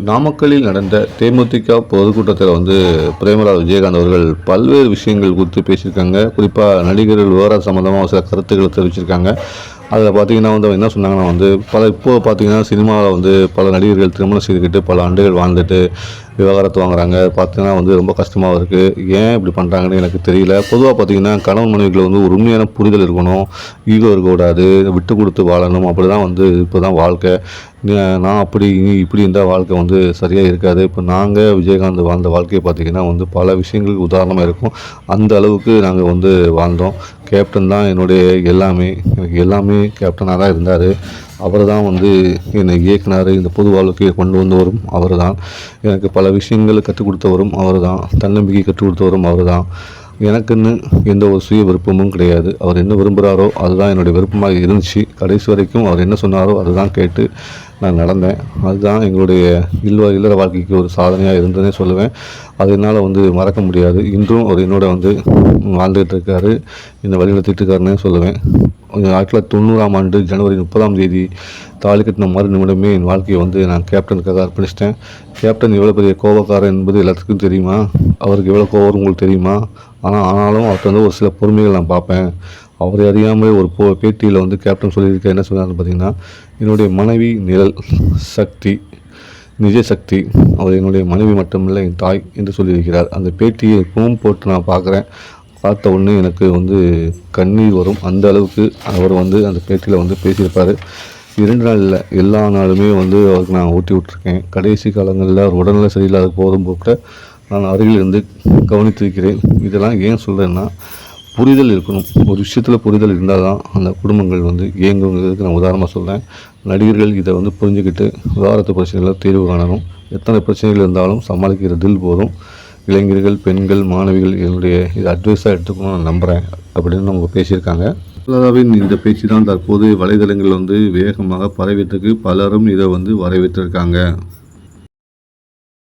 நாமக்கல்லில் நடந்த தேமுதிக பொதுக்கூட்டத்தில் பிரேமலதா விஜயகாந்த் அவர்கள் பல்வேறு விஷயங்கள் குறித்து பேசியிருக்காங்க. குறிப்பாக நடிகர்கள் விவகாரம் சம்மந்தமாக சில கருத்துக்களை தெரிவிச்சிருக்காங்க. அதில் பார்த்தீங்கன்னா என்ன சொன்னாங்கன்னா இப்போது பார்த்தீங்கன்னா சினிமாவில் பல நடிகர்கள் திருமணம் செய்துக்கிட்டு பல ஆண்டுகள் வாழ்ந்துட்டு விவகாரத்தை வாங்குறாங்க. பார்த்தீங்கன்னா ரொம்ப கஷ்டமாக இருக்குது. ஏன் இப்படி பண்ணுறாங்கன்னு எனக்கு தெரியல. பொதுவாக பார்த்தீங்கன்னா கணவன் மனைவிகள் ஒரு உண்மையான புரிதல் இருக்கணும், ஈகோ இருக்கக்கூடாது, விட்டு கொடுத்து வாழணும். அப்படி தான் இப்போ தான் வாழ்க்கை. நான் அப்படி இப்படி இருந்தால் வாழ்க்கை சரியாக இருக்காது. இப்போ நாங்கள் விஜயகாந்த் வாழ்ந்த வாழ்க்கையை பார்த்திங்கன்னா பல விஷயங்களுக்கு உதாரணமாக இருக்கும். அந்த அளவுக்கு நாங்கள் வாழ்ந்தோம். கேப்டன் தான் என்னுடைய எல்லாமே. எனக்கு எல்லாமே கேப்டனாக தான் இருந்தார். அவர் தான் என்னை இயக்குனார். இந்த பொது வாழ்க்கையை கொண்டு வந்தவரும் அவர் தான். எனக்கு பல விஷயங்கள் கற்றுக் கொடுத்தவரும் அவர் தான். தன்னம்பிக்கை கற்றுக் கொடுத்தவரும் அவர் தான். எனக்குன்னு எந்த ஒரு சுய விருப்பமும் கிடையாது. அவர் என்ன விரும்புகிறாரோ அதுதான் என்னுடைய விருப்பமாக இருந்துச்சு. கடைசி வரைக்கும் அவர் என்ன சொன்னாரோ அதுதான் கேட்டு நான் நடந்தேன். அதுதான் எங்களுடைய இல்லற வாழ்க்கைக்கு ஒரு சாதனையாக இருந்ததுன்னே சொல்லுவேன். அது என்னால் மறக்க முடியாது. இன்றும் அவர் என்னோட வாழ்ந்துகிட்டு இருக்காரு, என்னை வழிநடத்திட்டு இருக்காருன்னே சொல்லுவேன். 1990ஆம் ஆண்டு ஜனவரி 30ஆம் தேதி தாலி கட்டின மறு நிமிடமே என் வாழ்க்கையை நான் கேப்டனுக்காக அர்ப்பணிச்சிட்டேன். கேப்டன் எவ்வளோ பெரிய கோபக்காரன் என்பது எல்லாத்துக்கும் தெரியுமா? அவருக்கு எவ்வளோ கோபம் உங்களுக்கு தெரியுமா? ஆனாலும் அவர்கிட்ட ஒரு சில பொறுமைகள் நான் பார்ப்பேன். அவரை அறியாமல் ஒரு பேட்டியில் கேப்டன் சொல்லியிருக்க என்ன சொன்னார்னு பார்த்தீங்கன்னா, என்னுடைய மனைவி நிழல் சக்தி, நிஜ சக்தி. அவர் என்னுடைய மனைவி மட்டுமில்லை, என் தாய் என்று சொல்லியிருக்கிறார். அந்த பேட்டியை இப்பவும் போட்டு நான் பார்த்த உடனே எனக்கு கண்ணீர் வரும். அந்த அளவுக்கு அவர் அந்த பேட்டியில் பேசியிருப்பார். 2 நாள் இல்லை, எல்லா நாளுமே அவருக்கு நான் ஊட்டி விட்டுருக்கேன். கடைசி காலங்களில் அவர் உடல்நிலை சரியில்லாத போதும் கூட நான் அருகில் இருந்து கவனித்திருக்கிறேன். இதெல்லாம் ஏன் சொல்கிறேன்னா, புரிதல் இருக்கணும். ஒரு விஷயத்தில் புரிதல் இருந்தால் தான் அந்த குடும்பங்கள் இயங்குங்கிறதுக்கு நான் உதாரணமாக சொல்கிறேன். நடிகர்கள் இதை புரிஞ்சுக்கிட்டு விவகாரத்து பிரச்சனைகளை தீர்வு காணணும். எத்தனை பிரச்சனைகள் இருந்தாலும் சமாளிக்கிறதில் போதும். இளைஞர்கள், பெண்கள், மாணவிகள் என்னுடைய இது அட்வைஸாக எடுத்துக்கணும்னு நான் நம்புகிறேன் அப்படின்னு அவங்க பேசியிருக்காங்க. பிரேமலதாவின் இந்த பேச்சு தான் தற்போது வலைதளங்கள் வேகமாக பரவிட்டுருக்கு. பலரும் இதை வரவேற்றிருக்காங்க.